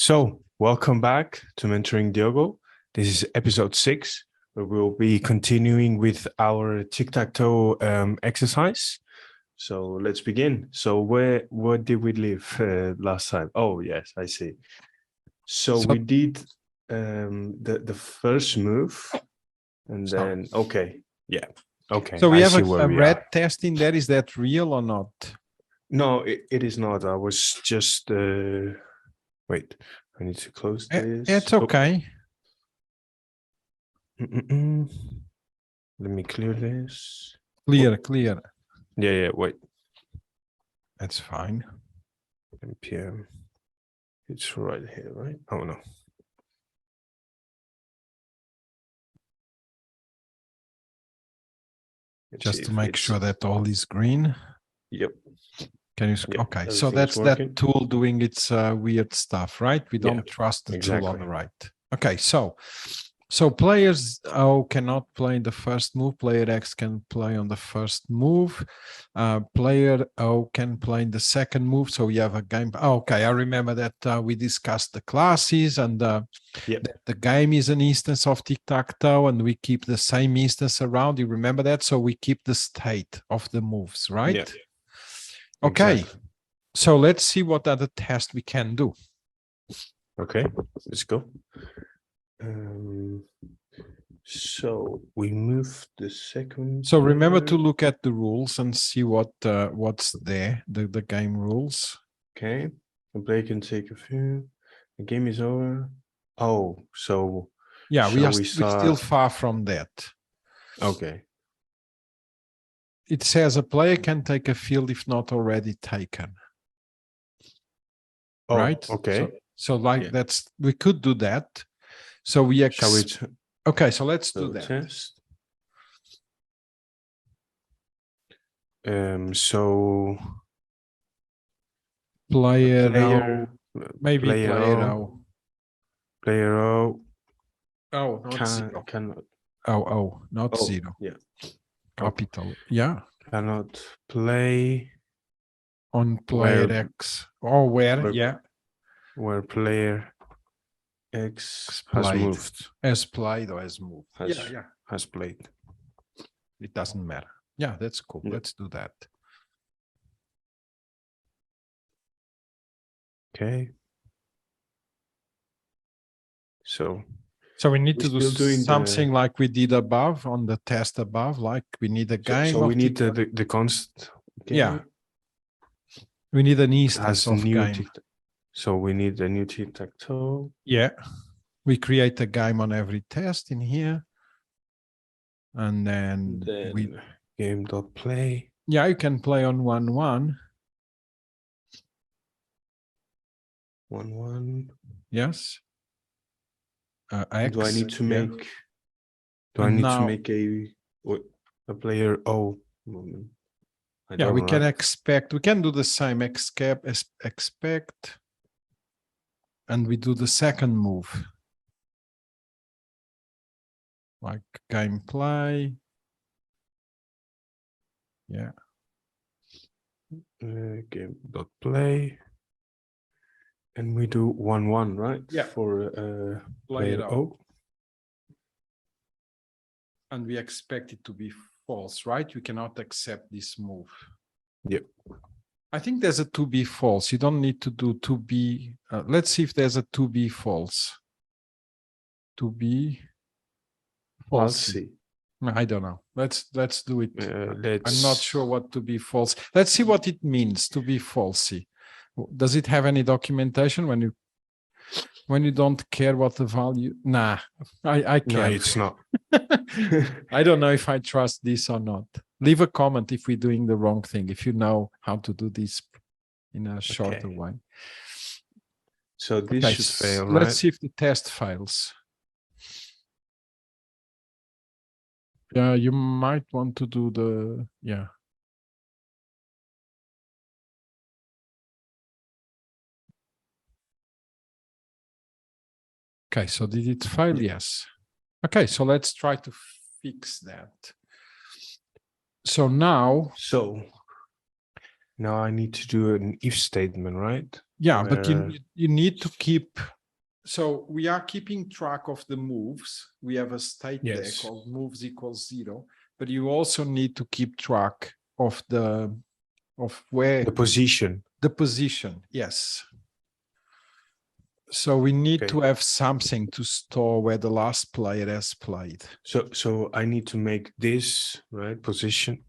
So, welcome back to Mentoring Diogo. This is episode 6, where we'll be continuing with our Tic Tac Toe exercise. So, let's begin. So, where did we leave last time? Oh, yes, I see. So we did the first move, and then okay. So we I have see a we red are. test in there. Is that real or not? No, it is not. I was just wait. I need to close this. It's okay. Let me clear this. Clear. Yeah. Wait. That's fine. NPM. It's right here, right? Oh no. Just to make sure that all is green. Yep. Can you? Yep, okay, so that's that tool doing its weird stuff, right? We don't trust the tool on the right. Okay, so players O cannot play in the first move. Player X can play on the first move. Player O can play in the second move. So we have a game. Okay, I remember that we discussed the classes and the game is an instance of Tic Tac Toe, and we keep the same instance around. You remember that? So we keep the state of the moves, right? Yeah. Okay, exactly. So let's see what other test we can do. Okay, let's go. So we move the second. So remember to look at the rules and see what's there, the game rules. Okay, the player can take a few. The game is over. Oh, so yeah, we're still far from that. Okay. It says a player can take a field if not already taken. Oh, right? Okay. So we could do that. So we okay, so let's do that. Test. So player O, maybe player O. Player O. Oh, not zero. Cannot. Oh, not zero. Yeah. Capital. Yeah. Cannot play on player X. Or where? Yeah. Where player X has moved. Has played or has moved. Has played. It doesn't matter. Yeah, that's cool. Yeah. Let's do that. Okay. So we need to do something like we did above on the test above, like we need a game. So we need the const. Game. Yeah. We need an instance of game. So we need a new Tic Tac Toe. Yeah. We create a game on every test in here. And then we game.play. Yeah, you can play on 1-1. 1-1. Yes. X, do I need to make? Do I need to make a player O moment? Yeah, we can expect. We can do the same expect, and we do the second move, like gameplay. Yeah. Game.play. And we do 1-1, right? Yeah. For player O. And we expect it to be false, right? We cannot accept this move. Yep. I think there's a 2B false. You don't need to do 2B. Let's see if there's a 2B false. 2B false. I'll see. I don't know. Let's do it. I'm not sure what to be false. Let's see what it means to be falsy. Does it have any documentation when you don't care what the value? Nah, I can't. No, it's not. I don't know if I trust this or not. Leave a comment if we're doing the wrong thing, if you know how to do this in a shorter way. So this should fail, right? Let's see if the test fails. Yeah, you might want to do the, yeah. Okay, so did it fail? Yes. Okay, so let's try to fix that. So now I need to do an if statement, right? Yeah, but you need to keep So we are keeping track of the moves. We have a state there Yes. called moves equals 0, but you also need to keep track of where The position. the position. Yes. So we need Okay. to have something to store where the last player has played. So I need to make this, right, position.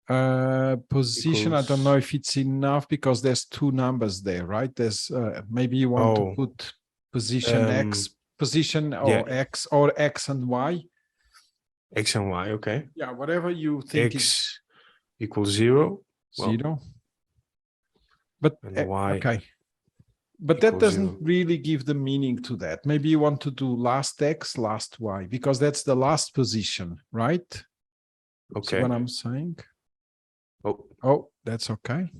Position, I don't Equals- know if it's enough because there's two numbers there, right? There's maybe you want to put position X, position or X or X and Y. X and Y, okay. Yeah, whatever you think X equals 0. 0. Well, but and Y. Okay. But that equals doesn't 0. really give the meaning to that. Maybe you want to do last X, last Y, because that's the last position, right? Okay. See what I'm saying? Oh, that's okay.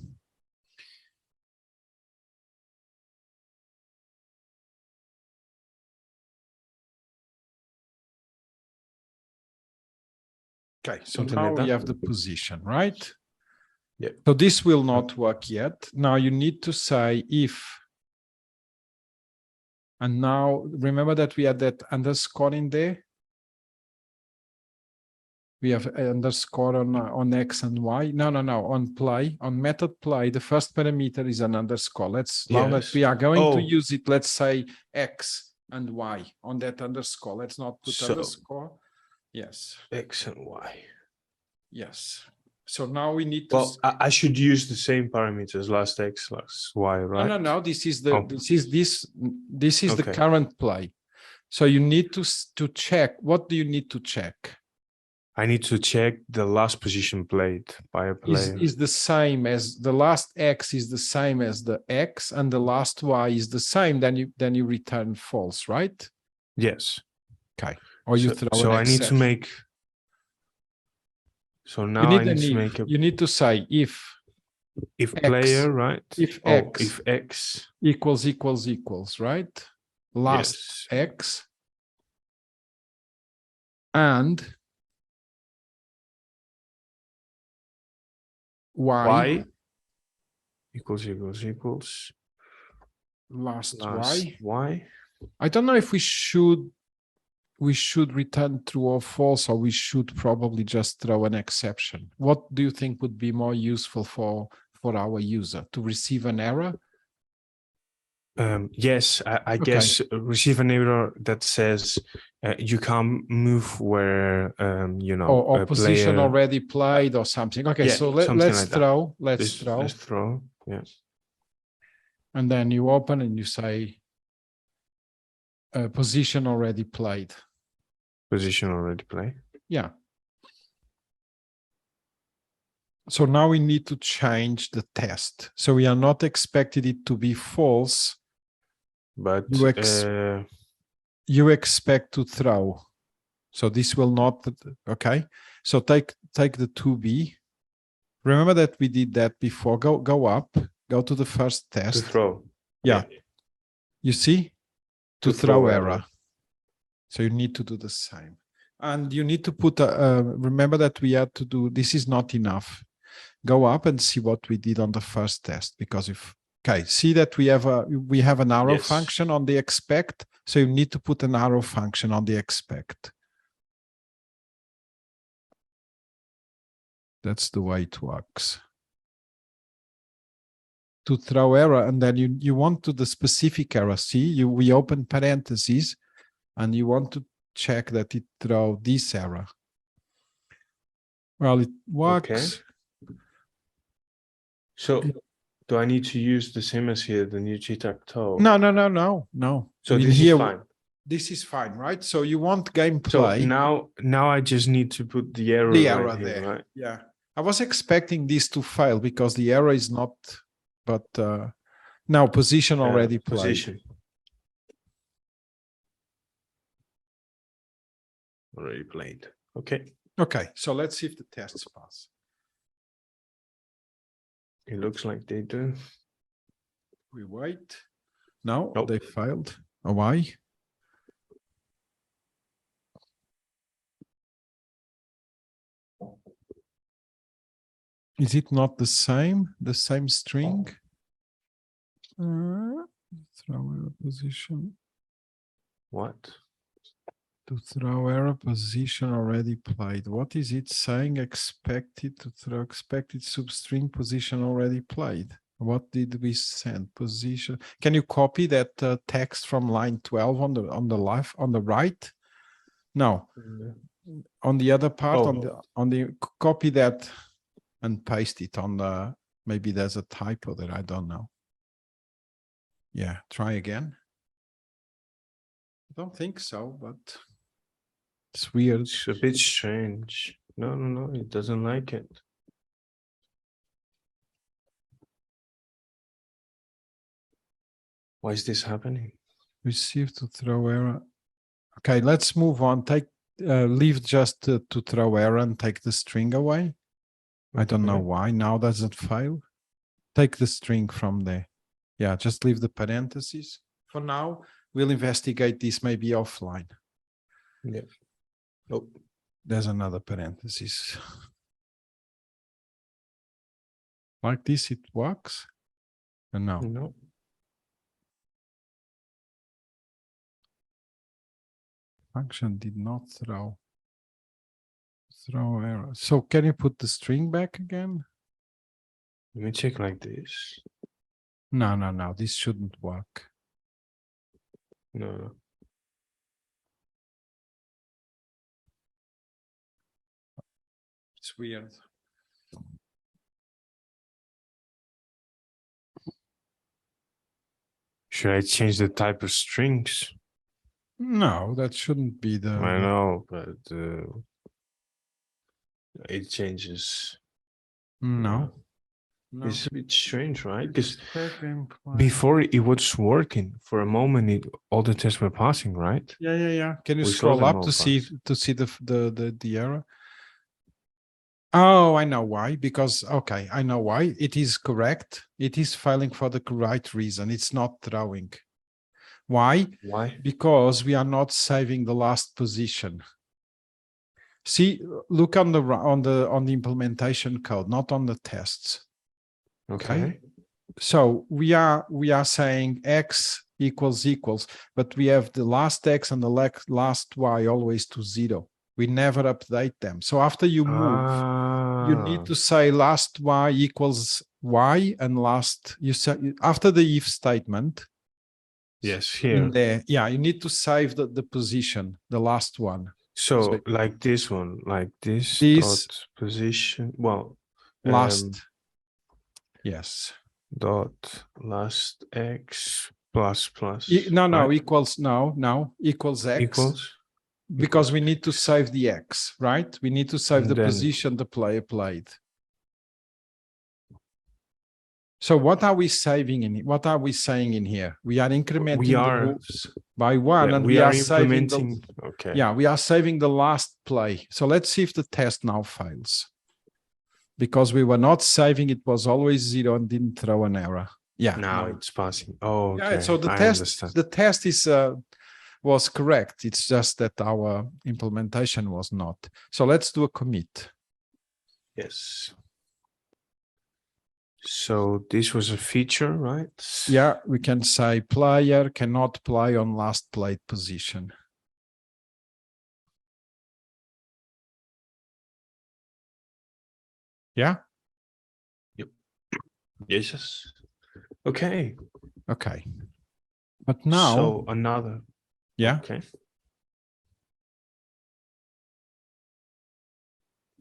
Okay, so something now like we that. have the position, right? Yeah. So this will not work yet. Now you need to say if. And now remember that we had that underscore in there. We have underscore on X and Y. No, on play, on method play, the first parameter is an underscore. Now that we are going to use it, let's say X and Y on that underscore. Let's not put underscore. Yes. X and Y. Yes. So now we need to. Well, I should use the same parameters, last X, last Y, right? No. This is the current play. So you need to check. What do you need to check? I need to check the last position played by a player. Is the same as the last X is the same as the X and the last Y is the same, then you return false, right? Yes. Okay. Or you throw so an I need to exception. make. So now I need to make a. You need to say if If X, player, right? If X equals, right? Last X and Y equals last Y. I don't know if we should return true or false, or we should probably just throw an exception. What do you think would be more useful for our user? To receive an error? Yes, I guess receive an error that says you can't move where or position player, already played or something. Okay, so let's throw. Let's throw. Yeah. And then you open and you say position already played. Position already played. Yeah. So now we need to change the test. So we are not expected it to be false, but you expect to throw. So this will not. Okay. So take the 2B. Remember that we did that before. Go up. Go to the first test. To throw. Yeah. You see? To throw error. So you need to do the same. And you need to put, remember that we had to do, this is not enough. Go up and see what we did on the first test. Because see that we have an arrow function on the expect. So you need to put an arrow function on the expect. That's the way it works. To throw error, and then you want to the specific error. See, we open parentheses, and you want to check that it throw this error. Well, it works. Okay. So do I need to use the same as here, the new Tic Tac Toe? No. So this is fine. This is fine, right? So you want gameplay. So now I just need to put the error right there, here, right? Yeah. I was expecting this to fail because the error is not, but now position already played. Position. Already played. Okay. Okay, so let's see if the tests pass. It looks like they do. We wait. No, they failed. Why? Is it not the same string? Throw error position. What? To throw error position already played. What is it saying? Expected to throw expected substring position already played. What did we send? Position. Can you copy that text from line 12 on the left, on the right? No. On the other part, copy that and paste it on the, maybe there's a typo there, I don't know. Yeah, try again. I don't think so, but it's weird. It's a bit strange. No, it doesn't like it. Why is this happening? Receive to throw error. Okay, let's move on. Take leave just to throw error and take the string away. I don't know why. Now does it fail? Take the string from there. Yeah, just leave the parentheses. For now, we'll investigate this maybe offline. Yeah. Oh, there's another parenthesis. Like this, it works? No. no. Function did not throw error. So can you put the string back again? Let me check like this. No. This shouldn't work. No. It's weird. Should I change the type of strings? No, that shouldn't be the... I know, but it changes. No. It's a bit strange, right? Because before it was working for a moment, all the tests were passing, right? Yeah. Can you scroll up to see the error? Oh, I know why. Because I know why. It is correct. It is failing for the right reason. It's not throwing. Why? Why? Because we are not saving the last position. See, look on the implementation code, not on the tests. Okay. So we are saying x equals, but we have the last x and the last y always to 0. We never update them. So after you move, you need to say last y equals y and last, you say after the if statement. Yes, here. In there, yeah, you need to save the position, the last one. So like this one, like this dot position. Well, last. Yes. Dot last x plus. No, right? equals equals x. Equals. Because we need to save the x, right? We need to save the position the player played. So what are we saving in? What are we saying in here? We are incrementing the moves by 1, and we are implementing. We are saving the last play. So let's see if the test now fails. Because we were not saving, it was always 0 and didn't throw an error. Yeah. Now it's passing. Oh, okay. Yeah, so the test is was correct. It's just that our implementation was not. So let's do a commit. Yes. So this was a feature, right? Yeah, we can say player cannot play on last played position. Yeah? Yep. Yes. Okay. But now... So another... Yeah? Okay.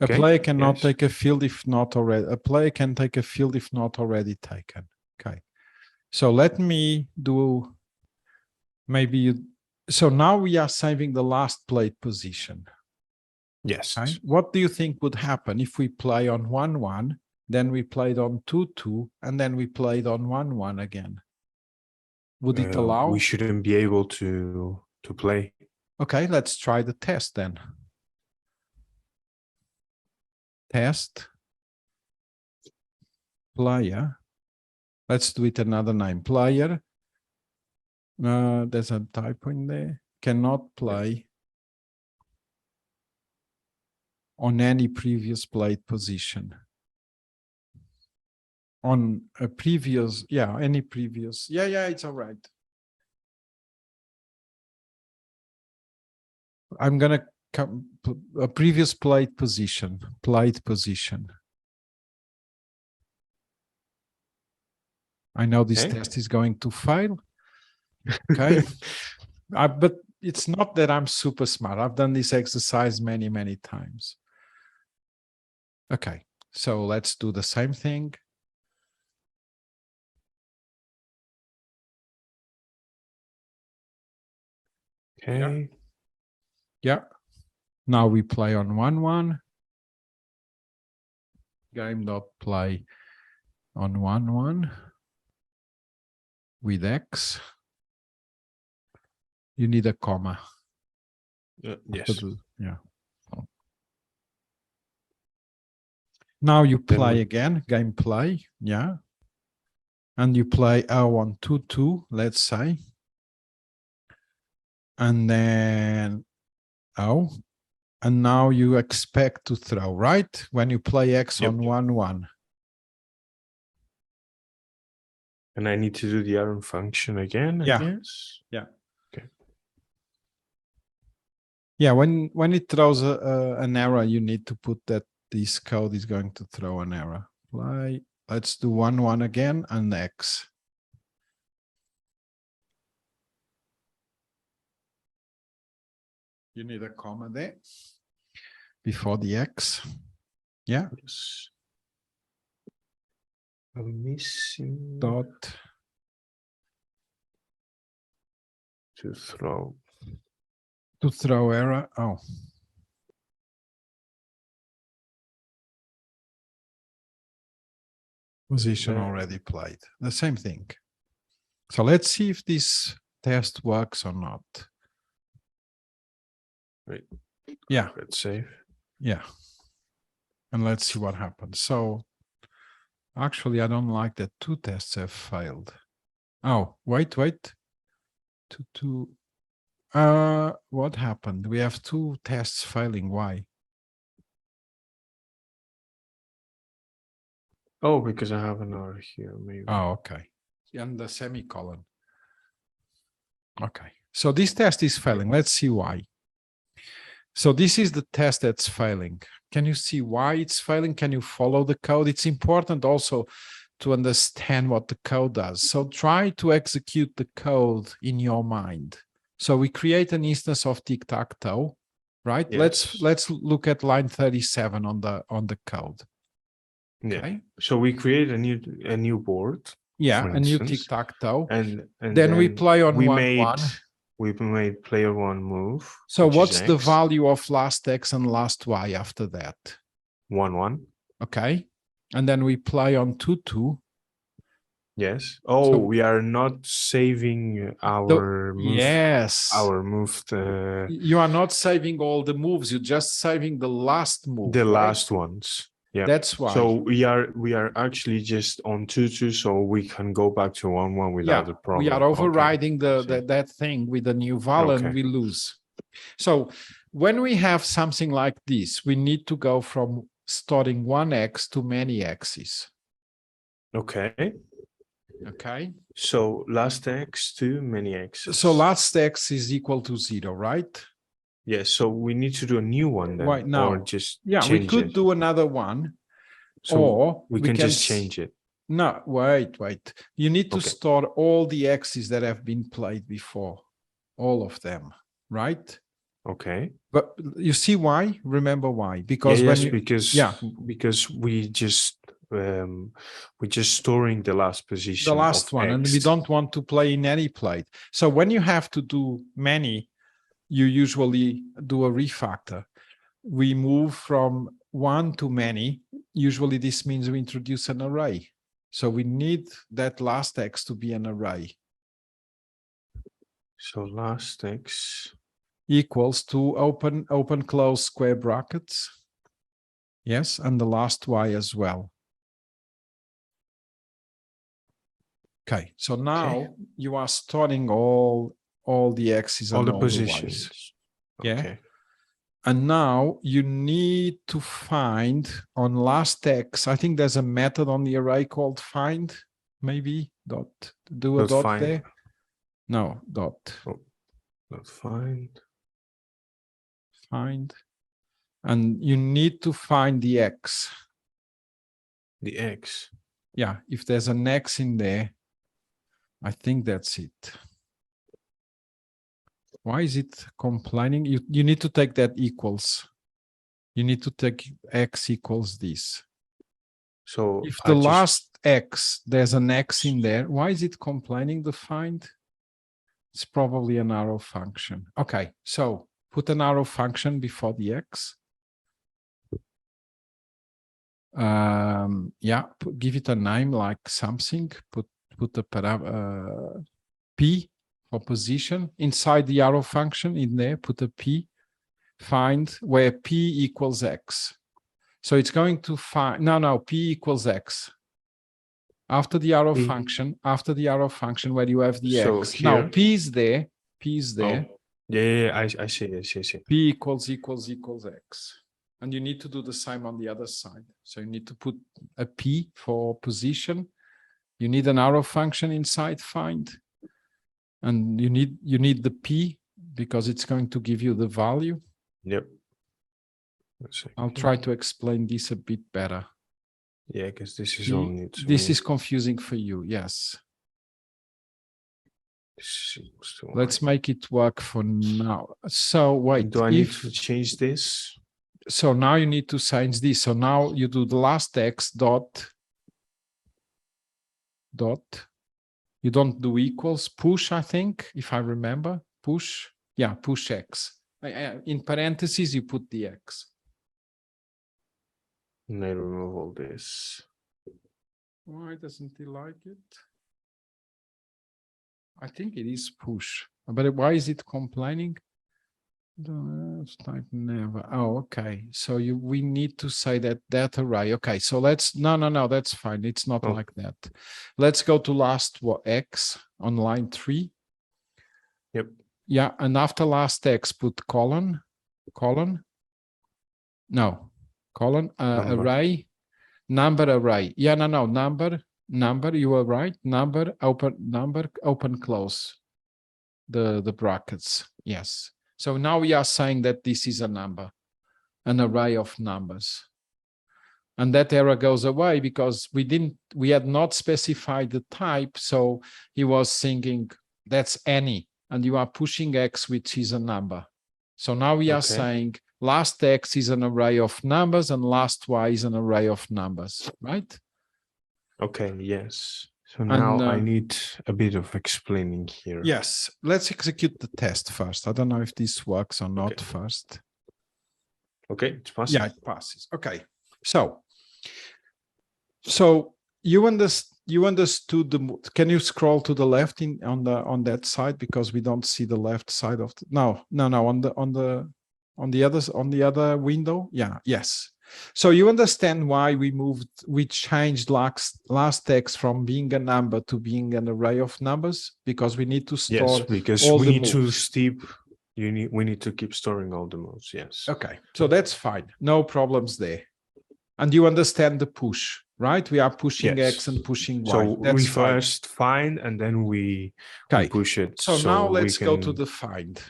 A player cannot take a field if not already... A player can take a field if not already taken. Okay. So let me do... Maybe you... So now we are saving the last played position. Yes. Okay. What do you think would happen if we play on 1-1, then we played on 2-2, and then we played on 1-1 again? Would it allow? We shouldn't be able to play. Okay, let's try the test then. Test player. Let's do it another name. Player. There's a typo in there. Cannot play on any previous played position. on a previous, any previous. Yeah, it's all right. I'm going to come a previous played position. I know this test is going to fail. Okay. But it's not that I'm super smart. I've done this exercise many, many times. Okay. So let's do the same thing. Okay. Yeah. Now we play on 1-1. Game.play on 1-1 with X. You need a comma. Yes. Yeah. Now you play again, gameplay, yeah. And you play on 2-2, let's say. And then and now you expect to throw, right? When you play X on 1-1. And I need to do the arrow function again, I guess. Yeah. Okay. Yeah, when it throws an error, you need to put that this code is going to throw an error. Let's do 1-1 again and X. You need a comma there before the X. Yeah. Yes. I'm missing Dot to throw. To throw error. Oh. Position already played. The same thing. So let's see if this test works or not. Wait. Yeah. Let's save. Yeah. And let's see what happens. So actually, I don't like that 2 tests have failed. Oh, wait. What happened? We have 2 tests failing. Why? Oh, because I have an R here, maybe. Oh, okay. And the semicolon. Okay. So this test is failing. Let's see why. So this is the test that's failing. Can you see why it's failing? Can you follow the code? It's important also to understand what the code does. So try to execute the code in your mind. So we create an instance of Tic Tac Toe, right? Yes. Let's look at line 37 on the code. Yeah. Okay. So we create a new board. Yeah, a new Tic Tac Toe. And then we play on 1-1. We made player 1 move. So what's the value of last X and last Y after that? 1-1. Okay. And then we play on 2-2. Yes. Oh, so we are not saving our move. Yes. Our moved. You are not saving all the moves. You're just saving the last move. The last ones. Yeah. That's why. So we are actually just on 2-2, so we can go back to 1-1 without a problem. We are overriding that thing with a new val and we lose. So when we have something like this, we need to go from starting 1X to many X's. Okay. Okay. So last X to many X's. So last X is equal to 0, right? Yes. So we need to do a new one then. Right now. Or just we could do another one. So or we can just change it. No, wait. You need to store all the X's that have been played before. All of them, right? Okay. But you see why? Remember why? Because because we just we're just storing the last position. The last one, and we don't want to play in any plate. So when you have to do many, you usually do a refactor. We move from 1 to many. Usually this means we introduce an array. So we need that last X to be an array. So last X equals to open, close square brackets. Yes, and the last Y as well. Okay, so now you are storing all the X's and all the positions. Okay. And now you need to find on last X, I think there's a method on the array called find, maybe dot, do a dot find. there. No, dot. Oh, dot find. Find. And you need to find the X. The X. Yeah, if there's an X in there, I think that's it. Why is it complaining? You need to take that equals. You need to take X equals this. So if the last X, there's an X in there, why is it complaining the find? It's probably an arrow function. Okay, so put an arrow function before the X. Yeah, give it a name like something. Put the P for position inside the arrow function in there. Put a P. Find where P equals X. So it's going to find no P equals X. After the arrow function, where you have the so X. Here, now P is there. P is there. Oh, yeah, I see. P equals X. And you need to do the same on the other side. So you need to put a P for position. You need an arrow function inside find. And you need the P because it's going to give you the value. Yep. I'll try to explain this a bit better. Yeah, because this is all new to This me. is confusing for you, yes. Let's Let's make it work for now. So wait, do I need to change this? So now you need to change this. So now you do the last X dot. You don't do equals, push, I think, if I remember. Push, yeah, push X. In parentheses, you put the X. And I remove all this. Why doesn't he like it? I think it is push. But why is it complaining? Type never. Oh, okay. So we need to say that array. Okay, so let's no, that's fine. It's not like that. Let's go to last X on line 3. Yep. Yeah, and after last X put colon. No, colon array, number array. Yeah, no, number. You were right. Number, open, close. The brackets. Yes. So now we are saying that this is a number, an array of numbers. And that error goes away because we had not specified the type. So he was thinking that's any, and you are pushing X, which is a number. So now we are saying last X is an array of numbers and last Y is an array of numbers, right? Okay, yes. So now I need a bit of explaining here. Yes, let's execute the test first. I don't know if this works or not first. Okay, it's passing. Yeah, it passes. Okay, so you understood the. Can you scroll to the left on that side because we don't see the left side of the, no on the other window. Yeah, yes. So you understand why we changed last text from being a number to being an array of numbers, because we need to store. Yes, because all we the need to moves. we need to keep storing all the moves. Yes. Okay, so that's fine. No problems there. And you understand the push, right? We are pushing X and pushing Y. So that's we fine. first find and then we push it. So now let's go to the find.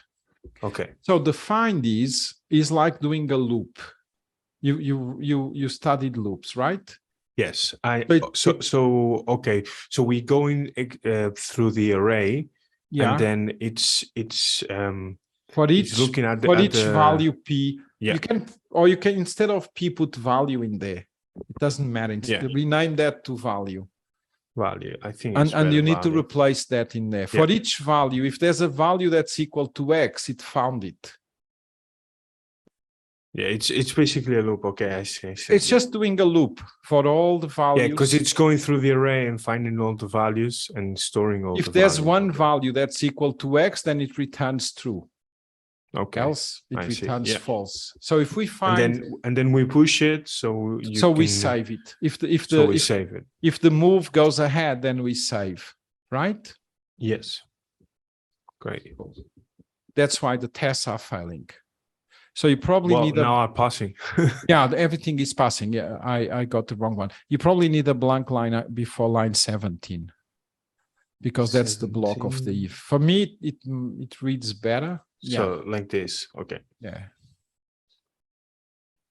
Okay. So the find is like doing a loop. You studied loops, right? Yes. Okay. So we go in through the array, and then it's for each looking at each value P. Yeah. You can instead of P put value in there. It doesn't matter. Rename that to value. Value. I think. And you need to replace that in there. For each value, if there's a value that's equal to X, it found it. Yeah, it's basically a loop. Okay, I see. It's just doing a loop for all the values. Yeah, because it's going through the array and finding all the values and storing all the values. If there's one value that's equal to X, then it returns true. Okay. Else it returns false. So if we find and then we push it, we save it. We save it. If the move goes ahead, then we save, right? Yes. Great. That's why the tests are failing. So you probably need now I'm passing. yeah, everything is passing. Yeah, I got the wrong one. You probably need a blank line before line 17 because that's the block of the if. For me, it reads better. So like this. Okay. Yeah.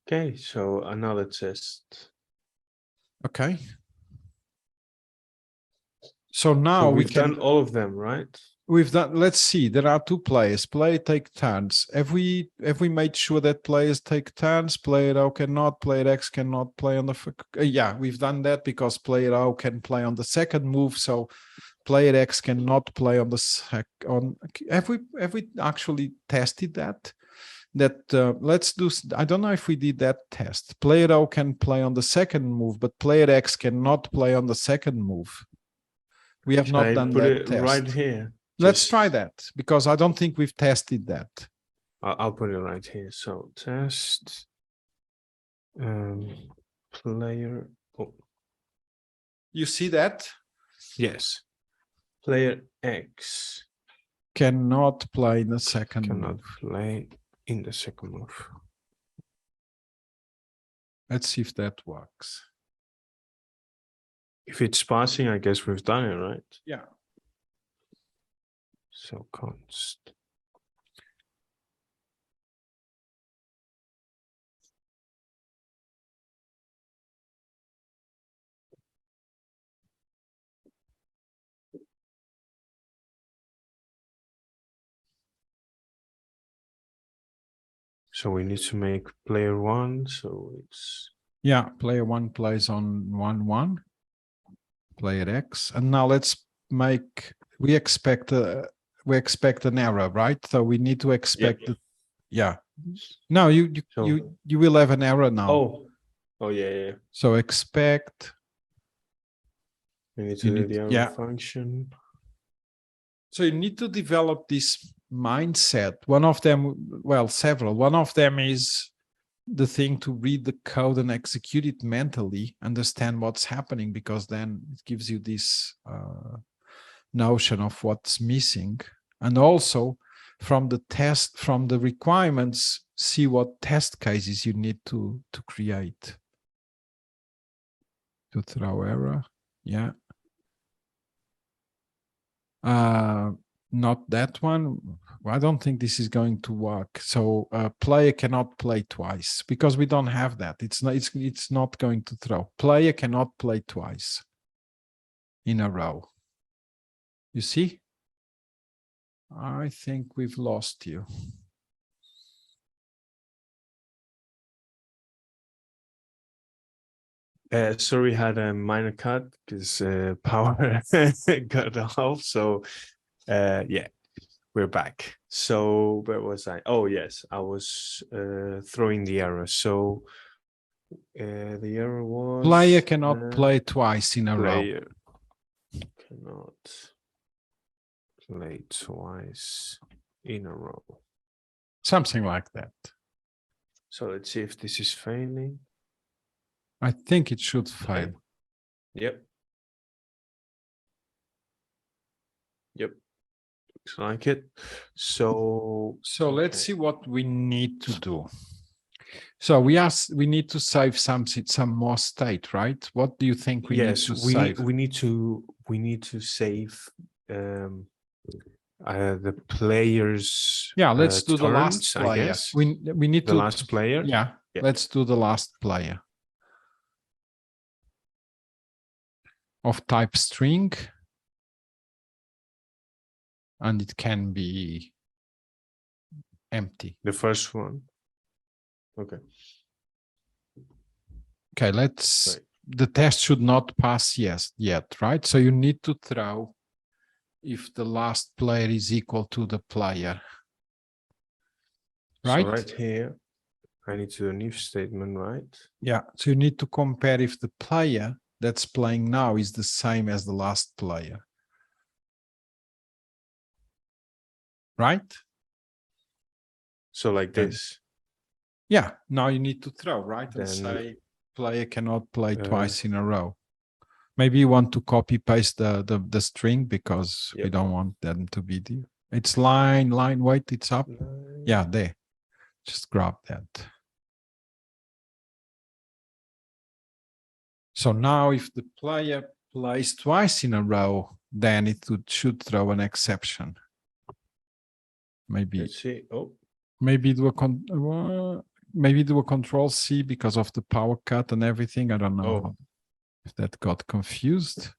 Okay. So another test. Okay. So now we've done all of them, right? We've done. Let's see. There are two players. Player take turns. Have we made sure that players take turns? Player O cannot. Player X cannot play on the. Yeah, we've done that because player O can play on the second move. So player X cannot play on the Have we actually tested that? Let's do. I don't know if we did that test. Player O can play on the second move, but player X cannot play on the second move. We have not done that test. Right here. Let's try that because I don't think we've tested that. I'll put it right here. So test player. Oh. You see that? Yes. Player X cannot play in the second cannot move. play in the second move. Let's see if that works. If it's passing, I guess we've done it, right? Yeah. So const. So we need to make player one. So it's player one plays on 1-1. Player X, and now let's make. We expect an error, right? So we need to expect. Yeah. No, you will have an error now. Oh yeah. So expect. We need to do the error function. So you need to develop this mindset. One of them, well, several. One of them is the thing to read the code and execute it mentally, understand what's happening, because then it gives you this notion of what's missing. And also from the test, from the requirements, see what test cases you need to create. To throw error, yeah. Not that one. I don't think this is going to work. So player cannot play twice because we don't have that. It's not going to throw. Player cannot play twice in a row. You see? I think we've lost you. Sorry, had a minor cut because power got off. So yeah, we're back. So where was I? Oh yes, I was throwing the error. So the error was player cannot play twice in a row. Player cannot play twice in a row. Something like that. So let's see if this is failing. I think it should fail. Yep. Looks like it. So let's see what we need to do. So we need to save some more state, right? What do you think we need to save? We need to save the players. Yeah, let's do turns, the last player. I guess. We need the last player. Yeah, let's do the last player of type string, and it can be empty. The first one. Okay. Okay, the test should not pass yet, right? So you need to throw if the last player is equal to the player. Right? So right here, I need to do an if statement, right? Yeah, so you need to compare if the player that's playing now is the same as the last player. Right? So like this. Yeah, now you need to throw, right? Then, and say player cannot play twice in a row. Maybe you want to copy paste the string because we don't want them to be there. It's line, wait, it's up. Yeah, there. Just grab that. So now if the player plays twice in a row, then it should throw an exception. Maybe. Let's see. Oh, maybe do a control C because of the power cut and everything. I don't know if that got confused.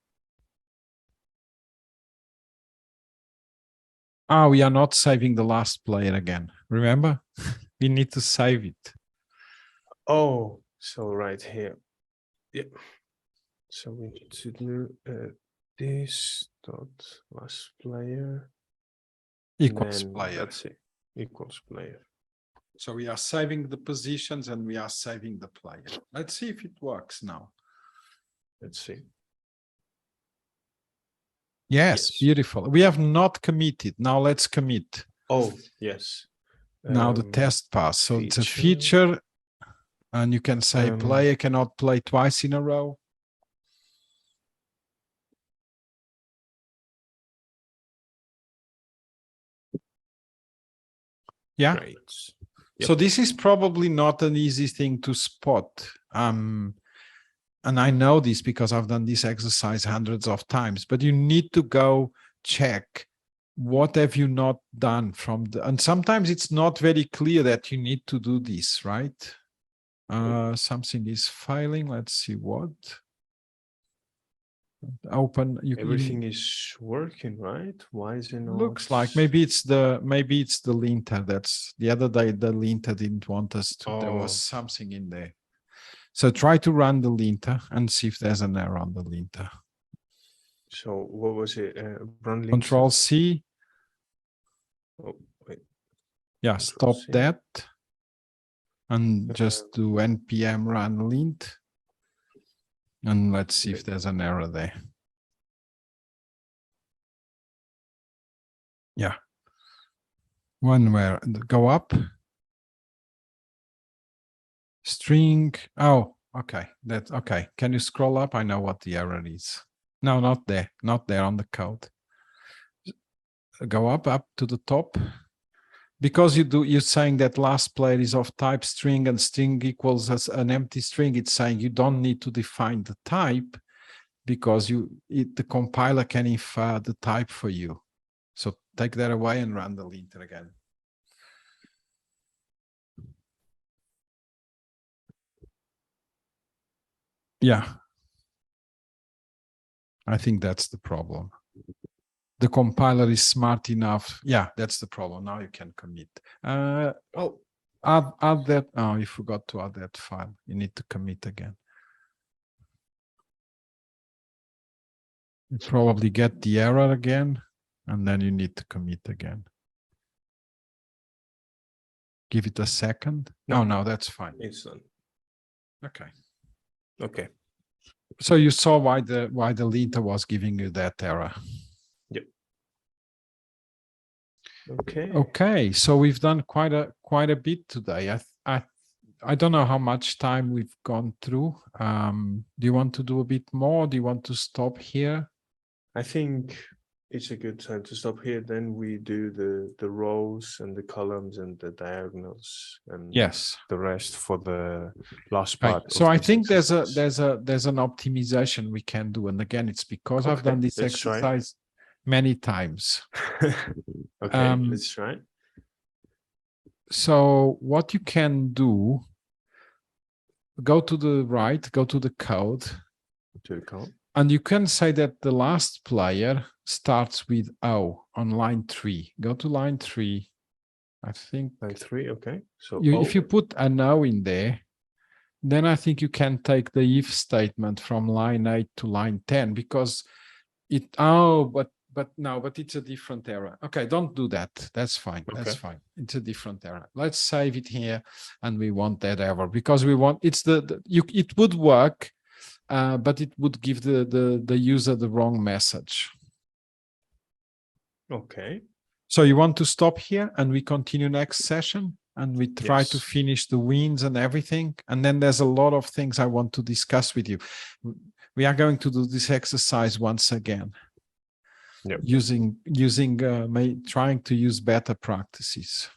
Ah, we are not saving the last player again. Remember, we need to save it. Oh, so right here. Yeah. So we need to do this dot last player Equals player. Let's see. Equals player. So we are saving the positions and we are saving the player. Let's see if it works now. Let's see. Yes, beautiful. We have not committed. Now let's commit. Oh, yes. Now the test pass. So it's a feature. And you can say player cannot play twice in a row. Yeah. Great. Yep. So this is probably not an easy thing to spot. And I know this because I've done this exercise hundreds of times, but you need to go check what have you not done from the, and sometimes it's not very clear that you need to do this, right? Something is failing. Let's see what. Open. Everything is working, right? Why is it not? Looks like maybe it's the linter. That's the other day the linter didn't want us to. There was something in there. So try to run the linter and see if there's an error on the linter. So what was it? Run linter. Control C. Oh, wait. Yeah, Control stop C. that. And just do npm run lint. And let's see if there's an error there. Yeah. One where go up. String. Oh, okay. That's okay. Can you scroll up? I know what the error is. No, not there. Not there on the code. Go up to the top. Because you're saying that last player is of type string and string equals as an empty string, it's saying you don't need to define the type because the compiler can infer the type for you. So take that away and run the linter again. Yeah. I think that's the problem. The compiler is smart enough. Yeah, that's the problem. Now you can commit. Add that. Oh, you forgot to add that file. You need to commit again. You probably get the error again, and then you need to commit again. Give it a second. No, that's fine. It's done. Okay. Okay. So you saw why the linter was giving you that error. Yep. Okay. Okay. So we've done quite a bit today. I don't know how much time we've gone through. Do you want to do a bit more? Do you want to stop here? I think it's a good time to stop here. Then we do the rows and the columns and the diagonals and the rest for the last part. So I think there's an optimization we can do. And again, it's because I've done this exercise many times. Okay, let's try. So what you can do, go to the right, go to the code. To the code. And you can say that the last player starts with O on line 3. Go to line 3. I think line 3, okay. So if you put an O in there, then I think you can take the if statement from line 8 to line 10 because but it's a different error. Okay, don't do that. That's fine. Okay. That's fine. It's a different error. Let's save it here, and we want that error because we want it would work, but it would give the user the wrong message. Okay. So you want to stop here, and we continue next session, and we try to finish the wins and everything, and then there's a lot of things I want to discuss with you. We are going to do this exercise once again. Yep. Trying to use better practices.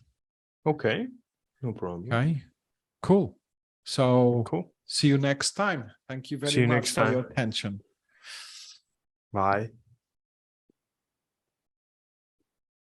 Okay. No problem. Okay, cool. So Cool. see you next time. Thank you See very you much next for time. your attention. Bye.